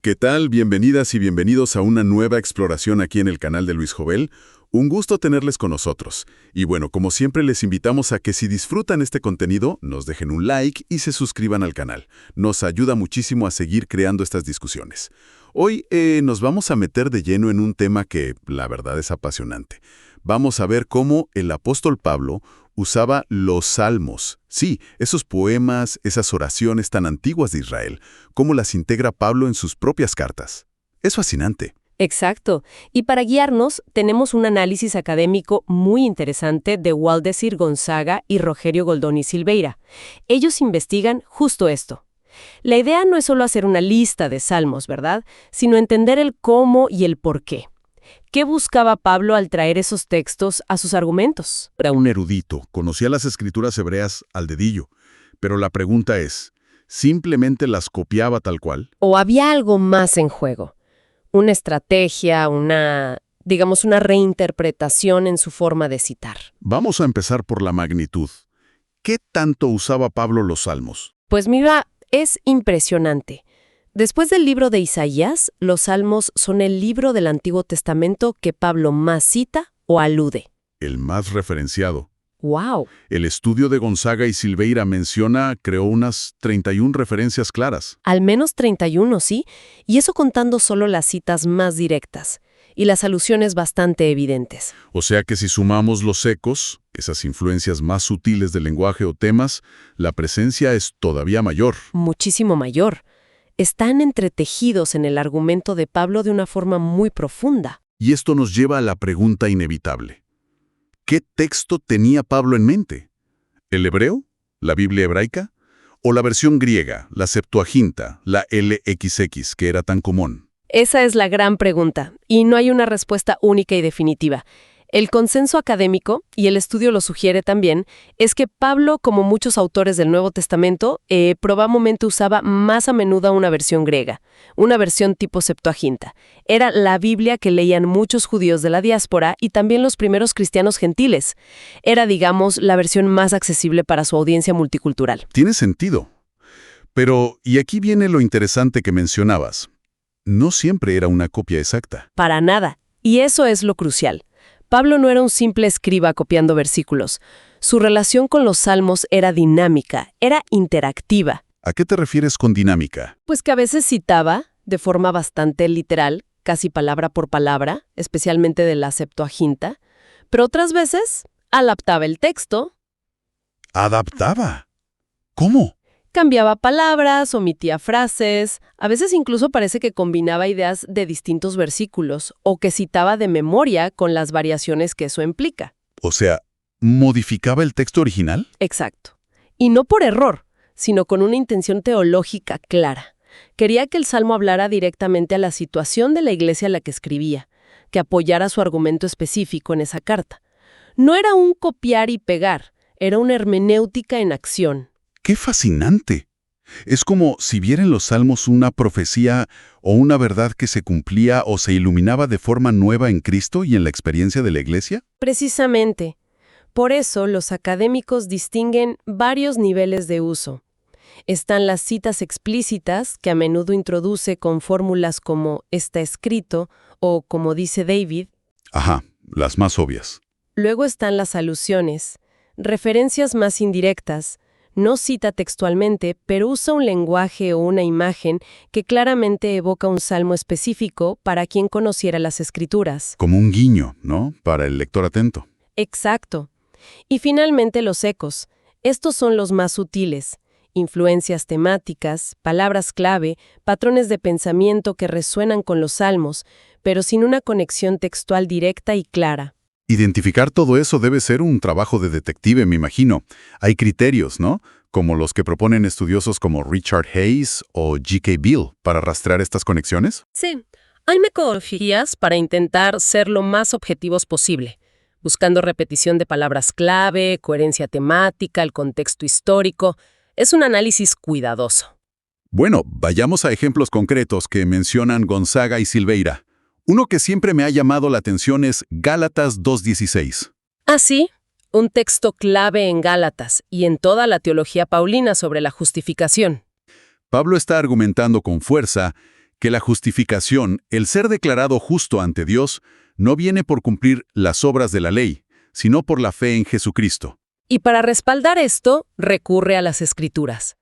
¿Qué tal? Bienvenidas y bienvenidos a una nueva exploración aquí en el canal de Luis Jovel. Un gusto tenerles con nosotros. Y bueno, como siempre les invitamos a que si disfrutan este contenido, nos dejen un like y se suscriban al canal. Nos ayuda muchísimo a seguir creando estas discusiones. Hoy nos vamos a meter de lleno en un tema que, la verdad, es apasionante. Vamos a ver cómo el apóstol Pablo usaba los salmos. Sí, esos poemas, esas oraciones tan antiguas de Israel, cómo las integra Pablo en sus propias cartas. Es fascinante. Exacto. Y para guiarnos, tenemos un análisis académico muy interesante de Waldesir Gonzaga y Rogerio Goldoni Silveira. Ellos investigan justo esto. La idea no es solo hacer una lista de salmos, ¿verdad?, sino entender el cómo y el por qué. ¿Qué buscaba Pablo al traer esos textos a sus argumentos? Era un erudito, conocía las escrituras hebreas al dedillo. Pero la pregunta es, ¿simplemente las copiaba tal cual? ¿O había algo más en juego? Una estrategia, digamos, una reinterpretación en su forma de citar. Vamos a empezar por la magnitud. ¿Qué tanto usaba Pablo los salmos? Pues mira, es impresionante. Después del libro de Isaías, los Salmos son el libro del Antiguo Testamento que Pablo más cita o alude. El más referenciado. ¡Wow! El estudio de Gonzaga y Silveira creó unas 31 referencias claras. Al menos 31, sí, y eso contando solo las citas más directas y las alusiones bastante evidentes. O sea que si sumamos los ecos, esas influencias más sutiles del lenguaje o temas, la presencia es todavía mayor. Muchísimo mayor. Están entretejidos en el argumento de Pablo de una forma muy profunda. Y esto nos lleva a la pregunta inevitable. ¿Qué texto tenía Pablo en mente? ¿El hebreo? ¿La Biblia hebraica? ¿O la versión griega, la Septuaginta, la LXX, que era tan común? Esa es la gran pregunta, y no hay una respuesta única y definitiva. El consenso académico, y el estudio lo sugiere también, es que Pablo, como muchos autores del Nuevo Testamento, probablemente usaba más a menudo una versión griega, una versión tipo Septuaginta. Era la Biblia que leían muchos judíos de la diáspora y también los primeros cristianos gentiles. Era, digamos, la versión más accesible para su audiencia multicultural. Tiene sentido. Pero, y aquí viene lo interesante que mencionabas. No siempre era una copia exacta. Para nada. Y eso es lo crucial. Pablo no era un simple escriba copiando versículos. Su relación con los salmos era dinámica, era interactiva. ¿A qué te refieres con dinámica? Pues que a veces citaba, de forma bastante literal, casi palabra por palabra, especialmente de la Septuaginta, pero otras veces adaptaba el texto. ¿Adaptaba? ¿Cómo? Cambiaba palabras, omitía frases, a veces incluso parece que combinaba ideas de distintos versículos o que citaba de memoria con las variaciones que eso implica. O sea, ¿modificaba el texto original? Exacto. Y no por error, sino con una intención teológica clara. Quería que el salmo hablara directamente a la situación de la iglesia a la que escribía, que apoyara su argumento específico en esa carta. No era un copiar y pegar, era una hermenéutica en acción. ¡Qué fascinante! Es como si viera en los salmos una profecía o una verdad que se cumplía o se iluminaba de forma nueva en Cristo y en la experiencia de la Iglesia. Precisamente. Por eso los académicos distinguen varios niveles de uso. Están las citas explícitas, que a menudo introduce con fórmulas como «está escrito» o «como dice David». Ajá, las más obvias. Luego están las alusiones, referencias más indirectas. No cita textualmente, pero usa un lenguaje o una imagen que claramente evoca un salmo específico para quien conociera las escrituras. Como un guiño, ¿no? Para el lector atento. Exacto. Y finalmente los ecos. Estos son los más sutiles. Influencias temáticas, palabras clave, patrones de pensamiento que resuenan con los salmos, pero sin una conexión textual directa y clara. Identificar todo eso debe ser un trabajo de detective, me imagino. Hay criterios, ¿no? Como los que proponen estudiosos como Richard Hayes o G.K. Beale para rastrear estas conexiones. Sí, hay metodologías para intentar ser lo más objetivos posible, buscando repetición de palabras clave, coherencia temática, el contexto histórico. Es un análisis cuidadoso. Bueno, vayamos a ejemplos concretos que mencionan Gonzaga y Silveira. Uno que siempre me ha llamado la atención es Gálatas 2:16. Ah, sí, un texto clave en Gálatas y en toda la teología paulina sobre la justificación. Pablo está argumentando con fuerza Que la justificación, el ser declarado justo ante Dios, no viene por cumplir las obras de la ley, sino por la fe en Jesucristo. Y para respaldar esto, recurre a las Escrituras.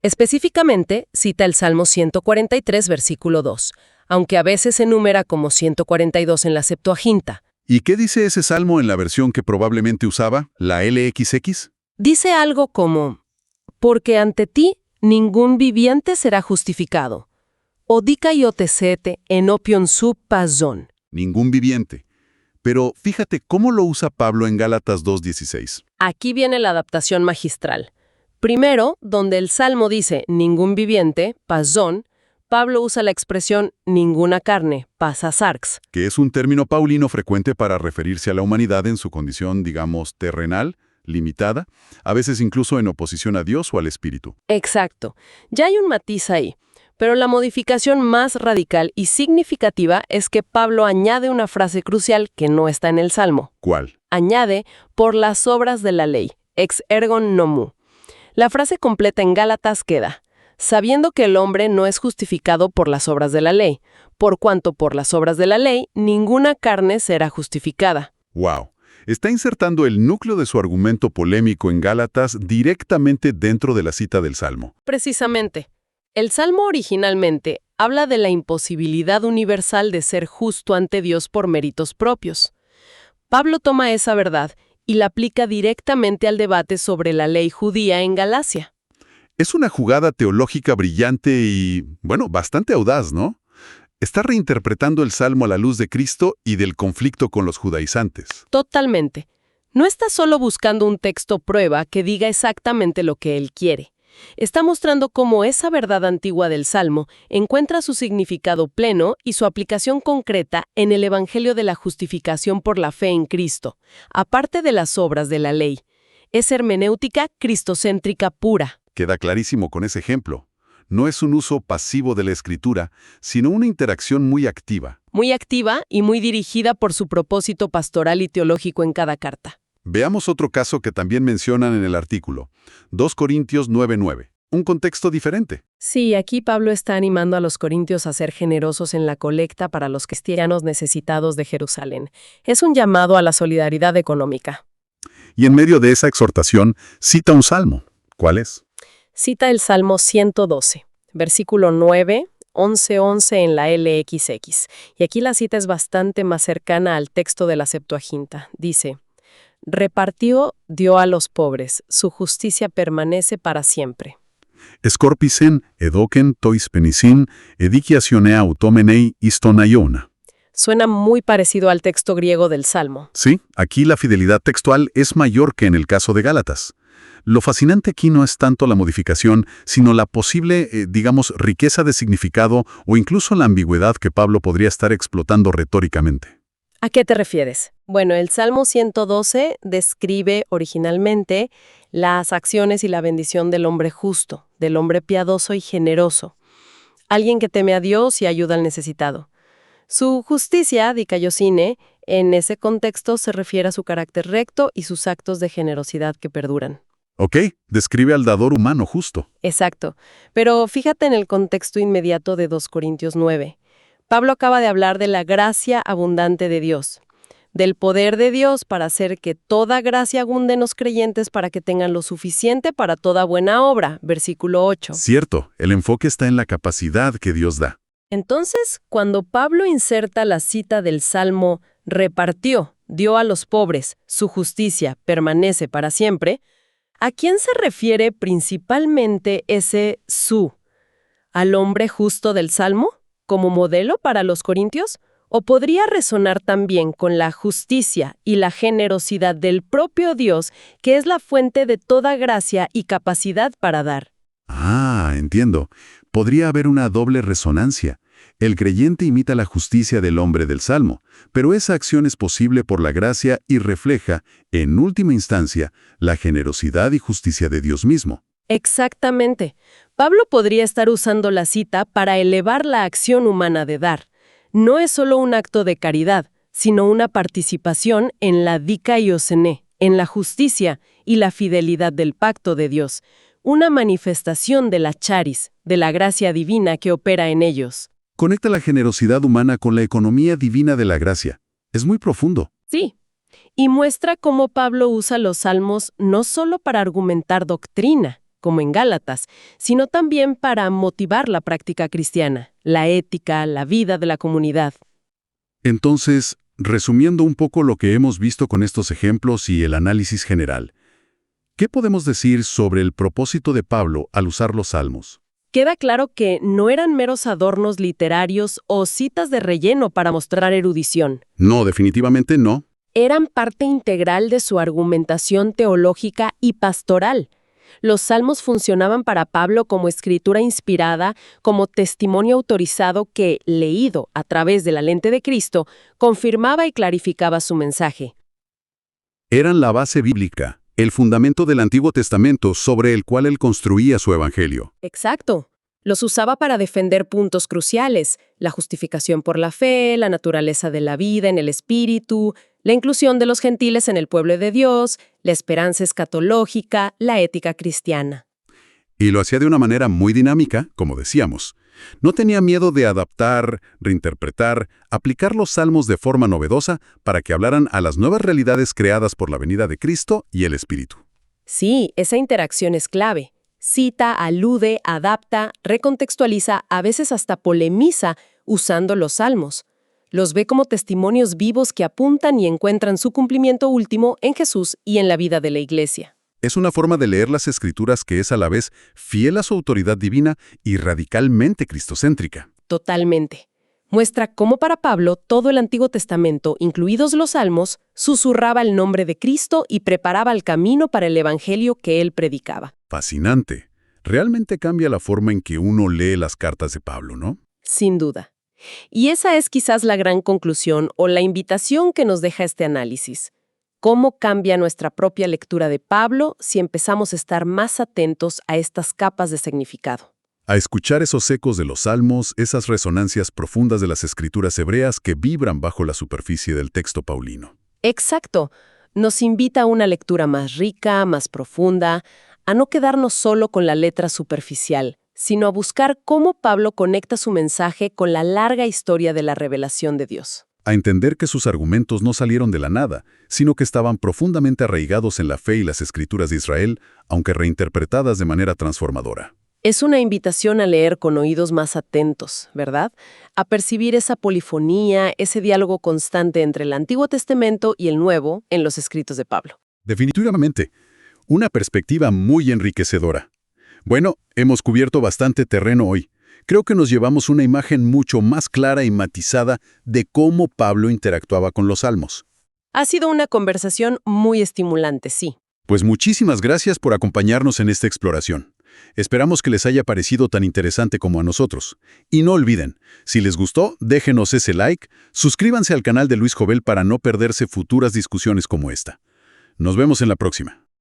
Específicamente, cita el Salmo 143, versículo 2, aunque a veces se enumera como 142 en la Septuaginta. ¿Y qué dice ese salmo en la versión que probablemente usaba, la LXX? Dice algo como, porque ante ti ningún viviente será justificado. Odica iotesete enopion sub pazón. Ningún viviente. Pero fíjate cómo lo usa Pablo en Gálatas 2:16. Aquí viene la adaptación magistral. Primero, donde el Salmo dice ningún viviente, pazón, Pablo usa la expresión ninguna carne, pasasarx. Que es un término paulino frecuente para referirse a la humanidad en su condición, digamos, terrenal, limitada, a veces incluso en oposición a Dios o al Espíritu. Exacto. Ya hay un matiz ahí. Pero la modificación más radical y significativa es que Pablo añade una frase crucial que no está en el Salmo. ¿Cuál? Añade, por las obras de la ley, ex ergon nomu. La frase completa en Gálatas queda, sabiendo que el hombre no es justificado por las obras de la ley, por cuanto por las obras de la ley ninguna carne será justificada. ¡Wow! Está insertando el núcleo de su argumento polémico en Gálatas directamente dentro de la cita del Salmo. Precisamente. El Salmo originalmente habla de la imposibilidad universal de ser justo ante Dios por méritos propios. Pablo toma esa verdad y la aplica directamente al debate sobre la ley judía en Galacia. Es una jugada teológica brillante y, bueno, bastante audaz, ¿no? Está reinterpretando el Salmo a la luz de Cristo y del conflicto con los judaizantes. Totalmente. No está solo buscando un texto prueba que diga exactamente lo que él quiere. Está mostrando cómo esa verdad antigua del Salmo encuentra su significado pleno y su aplicación concreta en el Evangelio de la justificación por la fe en Cristo, aparte de las obras de la ley. Es hermenéutica cristocéntrica pura. Queda clarísimo con ese ejemplo. No es un uso pasivo de la Escritura, sino una interacción muy activa. Muy activa y muy dirigida por su propósito pastoral y teológico en cada carta. Veamos otro caso que también mencionan en el artículo, 2 Corintios 9:9. Un contexto diferente. Sí, aquí Pablo está animando a los corintios a ser generosos en la colecta para los cristianos necesitados de Jerusalén. Es un llamado a la solidaridad económica. Y en medio de esa exhortación, cita un salmo. ¿Cuál es? Cita el Salmo 112, versículo 9, 11:11 en la LXX. Y aquí la cita es bastante más cercana al texto de la Septuaginta. Dice, repartió, dio a los pobres, su justicia permanece para siempre. Escorpisen, edoken, tois penisin, edikiationea automenei istonaiona. Suena muy parecido al texto griego del Salmo. Sí, aquí la fidelidad textual es mayor que en el caso de Gálatas. Lo fascinante aquí no es tanto la modificación, sino la posible, riqueza de significado o incluso la ambigüedad que Pablo podría estar explotando retóricamente. ¿A qué te refieres? Bueno, el Salmo 112 describe originalmente las acciones y la bendición del hombre justo, del hombre piadoso y generoso, alguien que teme a Dios y ayuda al necesitado. Su justicia, dikaiosine, en ese contexto se refiere a su carácter recto y sus actos de generosidad que perduran. Ok, describe al dador humano justo. Exacto, pero fíjate en el contexto inmediato de 2 Corintios 9. Pablo acaba de hablar de la gracia abundante de Dios, del poder de Dios para hacer que toda gracia abunde en los creyentes para que tengan lo suficiente para toda buena obra, versículo 8. Cierto, el enfoque está en la capacidad que Dios da. Entonces, cuando Pablo inserta la cita del Salmo, repartió, dio a los pobres, su justicia permanece para siempre, ¿a quién se refiere principalmente ese su? ¿Al hombre justo del Salmo, como modelo para los corintios? ¿O podría resonar también con la justicia y la generosidad del propio Dios, que es la fuente de toda gracia y capacidad para dar? Ah, entiendo. Podría haber una doble resonancia. El creyente imita la justicia del hombre del Salmo, pero esa acción es posible por la gracia y refleja, en última instancia, la generosidad y justicia de Dios mismo. Exactamente. Pablo podría estar usando la cita para elevar la acción humana de dar. No es solo un acto de caridad, sino una participación en la dikaiosene, en la justicia y la fidelidad del pacto de Dios, una manifestación de la charis, de la gracia divina que opera en ellos. Conecta la generosidad humana con la economía divina de la gracia. Es muy profundo. Sí. Y muestra cómo Pablo usa los salmos no solo para argumentar doctrina, como en Gálatas, sino también para motivar la práctica cristiana, la ética, la vida de la comunidad. Entonces, resumiendo un poco lo que hemos visto con estos ejemplos y el análisis general, ¿qué podemos decir sobre el propósito de Pablo al usar los salmos? Queda claro que no eran meros adornos literarios o citas de relleno para mostrar erudición. No, definitivamente no. Eran parte integral de su argumentación teológica y pastoral. Los salmos funcionaban para Pablo como escritura inspirada, como testimonio autorizado que, leído a través de la lente de Cristo, confirmaba y clarificaba su mensaje. Eran la base bíblica, el fundamento del Antiguo Testamento sobre el cual él construía su evangelio. Exacto. Los usaba para defender puntos cruciales: la justificación por la fe, la naturaleza de la vida en el Espíritu, la inclusión de los gentiles en el pueblo de Dios, la esperanza escatológica, la ética cristiana. Y lo hacía de una manera muy dinámica, como decíamos. No tenía miedo de adaptar, reinterpretar, aplicar los salmos de forma novedosa para que hablaran a las nuevas realidades creadas por la venida de Cristo y el Espíritu. Sí, esa interacción es clave. Cita, alude, adapta, recontextualiza, a veces hasta polemiza usando los salmos. Los ve como testimonios vivos que apuntan y encuentran su cumplimiento último en Jesús y en la vida de la Iglesia. Es una forma de leer las Escrituras que es a la vez fiel a su autoridad divina y radicalmente cristocéntrica. Totalmente. Muestra cómo para Pablo todo el Antiguo Testamento, incluidos los Salmos, susurraba el nombre de Cristo y preparaba el camino para el Evangelio que él predicaba. Fascinante. Realmente cambia la forma en que uno lee las cartas de Pablo, ¿no? Sin duda. Y esa es quizás la gran conclusión o la invitación que nos deja este análisis. ¿Cómo cambia nuestra propia lectura de Pablo si empezamos a estar más atentos a estas capas de significado? A escuchar esos ecos de los salmos, esas resonancias profundas de las escrituras hebreas que vibran bajo la superficie del texto paulino. Exacto. Nos invita a una lectura más rica, más profunda, a no quedarnos solo con la letra superficial, sino a buscar cómo Pablo conecta su mensaje con la larga historia de la revelación de Dios. A entender que sus argumentos no salieron de la nada, sino que estaban profundamente arraigados en la fe y las escrituras de Israel, aunque reinterpretadas de manera transformadora. Es una invitación a leer con oídos más atentos, ¿verdad? A percibir esa polifonía, ese diálogo constante entre el Antiguo Testamento y el Nuevo en los escritos de Pablo. Definitivamente, una perspectiva muy enriquecedora. Bueno, hemos cubierto bastante terreno hoy. Creo que nos llevamos una imagen mucho más clara y matizada de cómo Pablo interactuaba con los salmos. Ha sido una conversación muy estimulante, sí. Pues muchísimas gracias por acompañarnos en esta exploración. Esperamos que les haya parecido tan interesante como a nosotros. Y no olviden, si les gustó, déjenos ese like, suscríbanse al canal de Luis Jovel para no perderse futuras discusiones como esta. Nos vemos en la próxima.